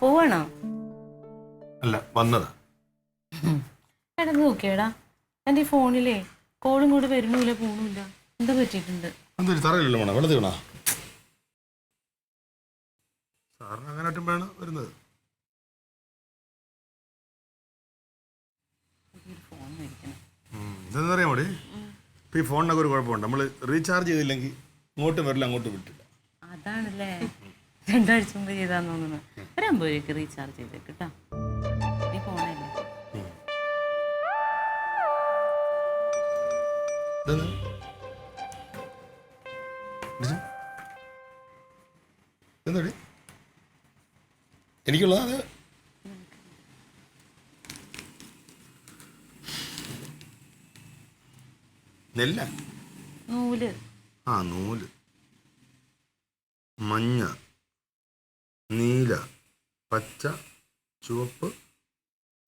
പോവാണോ? അല്ല, വന്നതാ. എടാ നോക്കിയടാ, എന്റെ ഈ ഫോണിലേ കോളും കൂടെ വരുന്നില്ല, പോണില്ല. എന്താ പറ്റിയിട്ടുണ്ട്? തറയില്ലല്ലോ മോണ, വെള്ളത്തിൽ വീണാ? സാറിന് അങ്ങനെ പറ്റുമ്പോഴാണ് വരുന്നത്. ഇതെന്നറിയാം മോടി, ഇപ്പൊ ഈ ഫോണിനൊക്കെ ഒരു കുഴപ്പമുണ്ട്. നമ്മൾ റീചാർജ് ചെയ്തില്ലെങ്കിൽ ഇങ്ങോട്ടും വരില്ല, അങ്ങോട്ടും വിട്ടില്ല. അതാണല്ലേ, 2 ആഴ്ച മുമ്പ് ചെയ്താന്ന് തോന്നുന്നു. ഒരു 50 രൂപയ്ക്ക് റീചാർജ് ചെയ്തേക്ക് കേട്ടോ. ഈ ഫോണല്ലേ. എനിക്കുള്ളതാ അത്. നെല്ല, നൂല്. നൂല്. മഞ്ഞ, നീല, പച്ച, ചുവപ്പ്,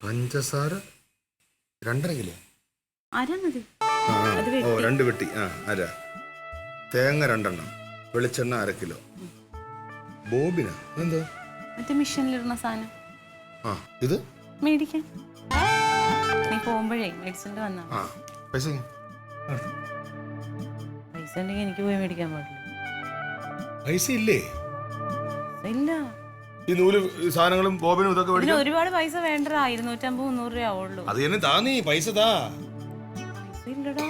പഞ്ചസാര 2.5 കിലോ. അരമതി. 2 വെട്ടി. അര. തേങ്ങ 2 എണ്ണം. വെളിച്ചെണ്ണ 1/2 കിലോ. ബോബിന എന്താ? മറ്റേ മിഷനിലിടുന്ന സാധനം. ഇത് മേടിക്കാൻ നീ പോകുമ്പോഴേ മേടിച്ചിട്ട് വന്നാ. പൈസ ഉണ്ടെങ്കിൽ എനിക്ക് പോയി മേടിക്കാൻ പാടില്ല. പൈസ ഇല്ലേ? ഇല്ല. ഈ നൂല് സാധനങ്ങളും ബോബിനും ഇതൊക്കെ മേടിക്കാൻ ഒരുപാട് പൈസ വേണ്ട. 250-300 രൂപ ആവുള്ളൂ. അത് തന്നെ താ, നീ പൈസ താ. ഇല്ലടാ.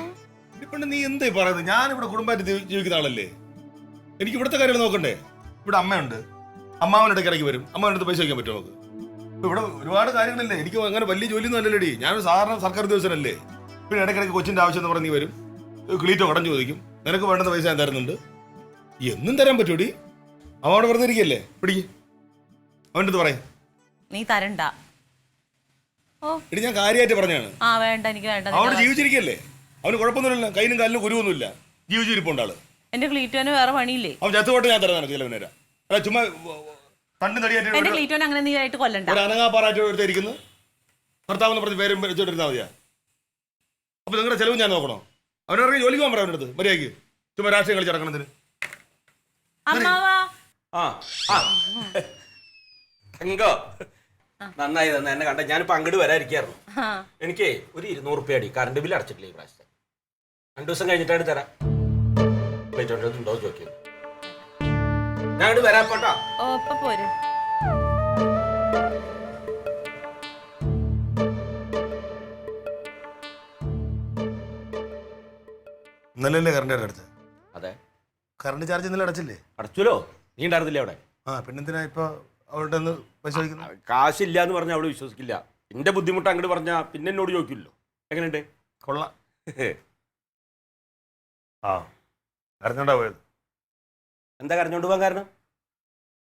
ഇപ്പൊ നീ എന്താ പറയുന്നത്? ഞാനിവിടെ കുടുംബമായിട്ട് ജീവിക്കുന്ന ആളല്ലേ. എനിക്ക് ഇവിടുത്തെ കാര്യങ്ങൾ നോക്കണ്ടേ? ഇവിടെ അമ്മയുണ്ട്, അമ്മാവൻ ഇടയ്ക്കിടയ്ക്ക് വരും. അമ്മാവൻ്റെ അടുത്ത് പൈസ വയ്ക്കാൻ പറ്റുമോ നമുക്ക്? ഇവിടെ ഒരുപാട് കാര്യങ്ങളല്ലേ. എനിക്ക് അങ്ങനെ വലിയ ജോലിയൊന്നും അല്ലല്ലോടി. ഞാനൊരു സാധാരണ സർക്കാർ ഉദ്യോഗസ്ഥനല്ലേ. പിന്നെ ഇടയ്ക്കിടയ്ക്ക് കൊച്ചിൻ്റെ ആവശ്യം എന്ന് പറഞ്ഞ് നീ വരും, ക്ലീറ്റോ കടം ചോദിക്കും. നിനക്ക് വേണ്ടുന്ന പൈസ ഞാൻ തരുന്നുണ്ട്. എന്നും തരാൻ പറ്റൂടി? അവനോട് വെറുതെ ഇരിക്കല്ലേ, പിടിക്ക്. അവൻ്റെ അടുത്ത് പറയും നീ തരണ്ട. ഇടി, ഞാൻ കാര്യമായിട്ട് പറഞ്ഞാണ്. വേണ്ട, എനിക്ക് വേണ്ട. അവനോട് ജീവിച്ചിരിക്കല്ലേ, അവന് കുഴപ്പമൊന്നുമില്ല. കയ്യിലും കാലിലും കുരുവൊന്നുമില്ല, ജീവിച്ചിരിപ്പുണ്ട് ആള്. എന്റെ ക്ലീറ്റോന് വേറെ പണിയില്ലേ? അവൻ ചത്തുപോട്ട് ഞാൻ തരാൻ നടക്കില്ല. അവനേരാ അല്ല, ചുമ്മാ തണ്ടും തടിയായിട്ട് എന്റെ ക്ലീറ്റോന് അങ്ങനെ നീ ആയിട്ട് കൊല്ലണ്ട. ഒരു അനങ്ങാപ്പാറായിട്ട് എടുത്തിരിക്കുന്നു. ഭർത്താവെന്ന് പറഞ്ഞ് പേരും വെച്ചോണ്ടിരുന്നാൽ മതിയാ. അപ്പൊ നിങ്ങളുടെ ചെലവ് ഞാൻ നോക്കണോ? അവനറിയാം ജോലിക്ക് പോകാൻ പറയാം അവനടുത്ത് മര്യാദയ്ക്ക്. ചുമ്മാ രാഷ്ട്രീയം കളിച്ചിറക്കണതിന്. നന്നായി തന്നെ എന്നെ കണ്ട. ഞാനിപ്പോ അങ്ങോട്ട് വരാതിരിക്കായിരുന്നു. എനിക്ക് ഒരു 200 രൂപ അടി കറണ്ട് ബില്ല് അടച്ചിട്ടില്ല ഈ പ്രാവശ്യം. 2 ദിവസം കഴിഞ്ഞിട്ടാണ് തരാം. ഉണ്ടോ ചോദിക്കും. ഞാൻ അങ്ങോട്ട് വരാപ്പോട്ടാ. ഇന്നലെ കറണ്ട് അടച്ചത്? അതെ, കറണ്ട് ചാർജ് ഇന്നലെ അടച്ചില്ലേ? അടച്ചല്ലോ. നീ ഉണ്ടായിരുന്നില്ലേ അവിടെ? പിന്നെന്തിനാ ഇപ്പൊ അവളുടെ ഒന്ന് പൈസ ചോദിക്കുന്നത്? കാശില്ല എന്ന് പറഞ്ഞാൽ അവള് വിശ്വസിക്കില്ല. എന്റെ ബുദ്ധിമുട്ട് അങ്ങോട്ട് പറഞ്ഞാ പിന്നെ എന്നോട് ചോദിക്കില്ലോ. എങ്ങനെയുണ്ട്? കൊള്ളാം. കരഞ്ഞോണ്ടാ പോയത്. എന്താ കരഞ്ഞോണ്ട് പോകാൻ കാരണം?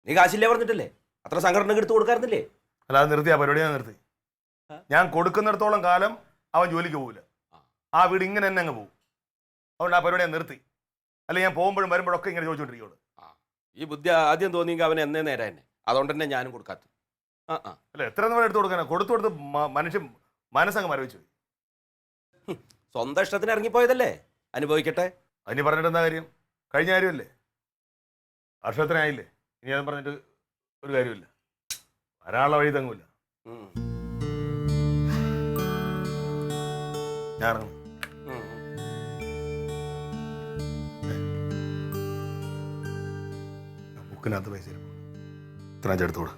നീ കാശില്ലേ പറഞ്ഞിട്ടല്ലേ? അത്ര സംഘടന എടുത്ത് കൊടുക്കാറുന്നില്ലേ? അല്ല, അത് നിർത്തി. ആ പരിപാടി ഞാൻ നിർത്തി. ഞാൻ കൊടുക്കുന്നിടത്തോളം കാലം അവൻ ജോലിക്ക് പോകില്ല. ആ വീട് ഇങ്ങനെ തന്നെ അങ്ങ് പോകും. അതുകൊണ്ട് ആ പരിപാടി ഞാൻ നിർത്തി. അല്ലെ ഞാൻ പോകുമ്പോഴും വരുമ്പോഴൊക്കെ ഇങ്ങനെ ചോദിച്ചോണ്ടിരിക്കുള്ളൂ. ഈ ബുദ്ധി ആദ്യം തോന്നിയെങ്കിൽ അവൻ എന്നേ നേരെ തന്നെ. അതുകൊണ്ട് തന്നെ ഞാനും കൊടുക്കാത്ത. അല്ല, എത്ര എടുത്ത് കൊടുക്കാനാ? കൊടുത്ത് മനുഷ്യൻ മനസ്സങ്ങ് മരവിച്ചു. സ്വന്തം ഇഷ്ടത്തിന് ഇറങ്ങിപ്പോയതല്ലേ, അനുഭവിക്കട്ടെ. അതിന് പറഞ്ഞിട്ട് എന്താ കാര്യം? കഴിഞ്ഞ കാര്യമല്ലേ, വർഷത്തിനായില്ലേ. ഇനി അതും പറഞ്ഞിട്ട് ഒരു കാര്യമില്ല. വരാനുള്ള വഴി തങ്ങൂല. ഞാൻ ബുക്കിനകത്ത് പൈസ ഇത്ര എടുത്തോളൂ.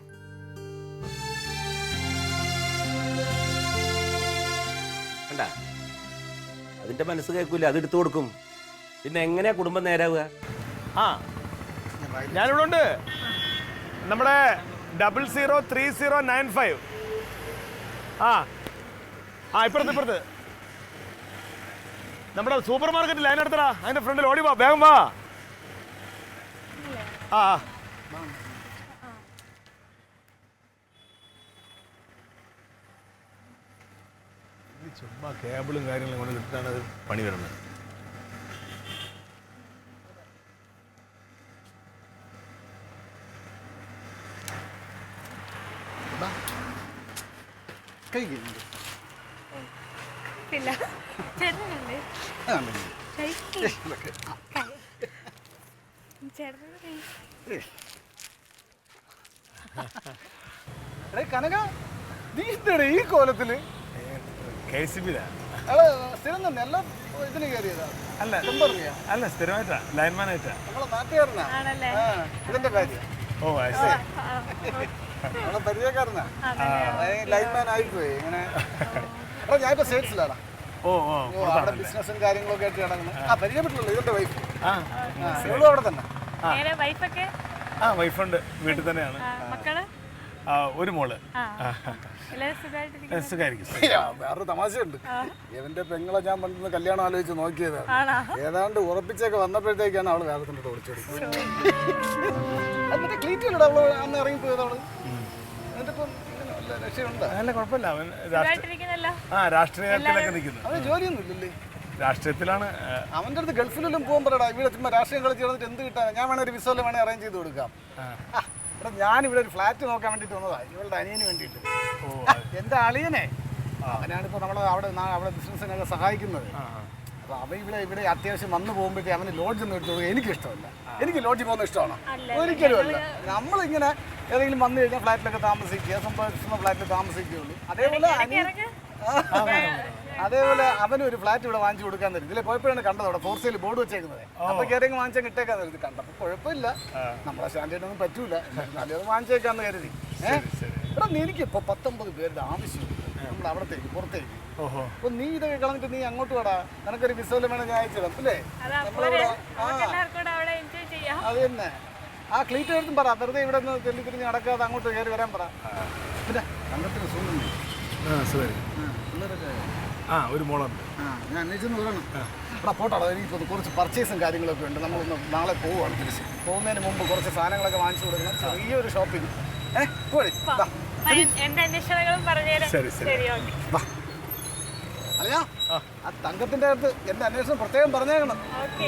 അതിന്റെ മനസ്സ് കേൾക്കൂല, അത് എടുത്തു കൊടുക്കും. പിന്നെ എങ്ങനെയാ കുടുംബം നേരാവുക? ഞാനിവിടെ ഉണ്ട്. നമ്മുടെ 003095. ഇപ്പുറത്ത് നമ്മുടെ സൂപ്പർ മാർക്കറ്റ് ലൈൻ എടുത്തടാ. അതിന്റെ ഫ്രണ്ടിൽ ഓടി വാ, വേഗം വാ. ചുമ്മാ കേബിളും കാര്യങ്ങളും കൊണ്ട് കിട്ടാണ് പണി വരുന്നത്. കുഴപ്പമില്ല. ചേട്ടനല്ലേ? കഴിക്ക്. ചേട്ടനത് കഴിക്ക്. കനക നീ എന്താണ് ഈ കോലത്തില്? സ്ഥിരം തന്നെ എല്ലാ ഇതിന് കയറിയതാ? അല്ല സ്ഥിരമായിട്ടാ ലൈൻമാനായിട്ടാ. നമ്മളെ നാട്ടുകാരനാ? ആണല്ലേ? ഇതിന്റെ കാര്യം ഓ നമ്മളെ പരിചയക്കാരനാ? ലൈൻമാൻ ആയിപ്പോയി ഇങ്ങനെ. എടാ ഞാനിപ്പോ സെയിൽസിലാടാ. ഓ അവിടെ ബിസിനസ്സും കാര്യങ്ങളൊക്കെ ആയിട്ട് കിടക്കുന്നു. പരിചയപ്പെട്ടുള്ളൂ ഇതിന്റെ വൈഫ്. ഇവളും അവിടെ തന്നെ. നേരെ വൈഫൊക്കെ? വൈഫുണ്ട്, വീട്ടിൽ തന്നെയാണ്. മക്കള്? ഒരു മോള്. എല്ലാവരും സുഖമായിട്ടിരിക്കുന്നു? സുഖമായിരിക്കും. വേറൊരു തമാശയുണ്ട്. ഇവന്റെ പെങ്ങളെ ഞാൻ പണ്ടുന്ന കല്യാണം ആലോചിച്ച് നോക്കിയതാണ്. ആണോ? ഏതാണ്ട് ഉറപ്പിച്ചൊക്കെ വന്നപ്പോഴത്തേക്കാണ് അവള് വേറെ തന്നെ ഓടിച്ചോടിച്ചത്. എന്നിട്ട് ക്ലീറ്റില്ലടാ അവള് അന്ന് ഇറങ്ങിപ്പോയത് അവള്. എന്നിട്ടിപ്പം രക്ഷയുണ്ടോ? അല്ല കുഴപ്പമില്ല. അവൻ സുഖമായിട്ടിരിക്കുന്നല്ലോ? രാഷ്ട്രീയത്തിലൊക്കെ നിൽക്കുന്നു. അവന് ജോലിയൊന്നും ഇല്ലല്ലേ? രാഷ്ട്രീയത്തിലാണ്. അവൻ്റെ അടുത്ത് ഗൾഫിലെല്ലാം പോകാൻ പറയടാ. ഇവിടെ ചുമ്മാ രാഷ്ട്രീയം കളിച്ച് നടന്നിട്ട് എന്ത് കിട്ടാൻ? ഞാൻ വേണേ ഒരു വിസ വേണേ അറേഞ്ച് ചെയ്ത് കൊടുക്കാം. എടാ ഞാനിവിടെ ഒരു ഫ്ലാറ്റ് നോക്കാൻ വേണ്ടിയിട്ട് വന്നതാ, ഇവളുടെ അനിയന് വേണ്ടിയിട്ട്. എൻ്റെ അളിയനെ അവനാണിപ്പോൾ അവിടെ ബിസിനസ്സിനൊക്കെ സഹായിക്കുന്നത്. അപ്പോൾ അവൻ ഇവിടെ അത്യാവശ്യം വന്നു പോകുമ്പോഴത്തേ അവന് ലോഡ്ജ് ഒന്നും എടുത്തു കൊടുക്കുക എനിക്കിഷ്ടമല്ല. എനിക്ക് ലോഡ്ജിൽ പോകുന്ന ഇഷ്ടമാണോ? ഒരിക്കലും അല്ല. നമ്മളിങ്ങനെ ഏതെങ്കിലും വന്നു കഴിഞ്ഞാൽ ഫ്ലാറ്റിലൊക്കെ താമസിക്കുക, സമ്പാദിക്കുന്ന ഫ്ലാറ്റിൽ താമസിക്കുകയുള്ളൂ. അതേപോലെ അവനും ഒരു ഫ്ലാറ്റ് ഇവിടെ വാങ്ങിച്ചു കൊടുക്കാൻ തരും. ഇതിലെ പോയപ്പോഴാണ് കണ്ടത് അവിടെ ഫോർ സെയിൽ ബോർഡ് വെച്ചേക്കുന്നത്. അപ്പൊ കയറിയെങ്കിൽ വാങ്ങിച്ചാൽ കിട്ടേക്കാൻ തരും. കണ്ടപ്പോൾ കുഴപ്പമില്ല, നമ്മളെ സ്റ്റാൻഡേർഡൊന്നും പറ്റൂല, നല്ലത് വാങ്ങിച്ചേക്കാന്ന് കരുതി. എടാ എനിക്ക് ഇപ്പൊ 19 പേരുടെ ആവശ്യമുണ്ട് നമ്മൾ അവിടത്തേക്ക് പുറത്തേക്ക്. അപ്പൊ നീ ഇതൊക്കെ കളഞ്ഞിട്ട് നീ അങ്ങോട്ട് വേടാ, നിനക്കൊരു വിസോലും വേണം ഞാൻ അയച്ചിടാം അല്ലേ? അത് തന്നെ. ആ ക്ലീറ്റ് എടുത്തും പറ, വെറുതെ ഇവിടെ നിന്ന് തെല്ലിത്തിരിഞ്ഞ് നടക്കാതെ അങ്ങോട്ട് കയറി വരാൻ പറ. പിന്നെ അങ്ങനത്തെ സുഖം ഒരു മോളുണ്ട്. ഞാൻ അന്വേഷിച്ചെന്ന് പറയണം. എടാ പോട്ടാടാ, എനിക്കിപ്പോൾ കുറച്ച് പർച്ചേസും കാര്യങ്ങളൊക്കെ ഉണ്ട്. നമ്മളൊന്ന് നാളെ പോവുകയാണ്. തിരിച്ച് പോകുന്നതിന് മുമ്പ് കുറച്ച് സാധനങ്ങളൊക്കെ വാങ്ങിച്ചു കൊടുക്കണം. ചെറിയൊരു ഷോപ്പിംഗ്. എന്റെ അന്വേഷണങ്ങളും പറഞ്ഞുതരാം. അല്ലയാ ആ തങ്കത്തിന്റെ അടുത്ത് എന്റെ അന്വേഷണം പ്രത്യേകം പറഞ്ഞേക്കണം. ഓക്കെ.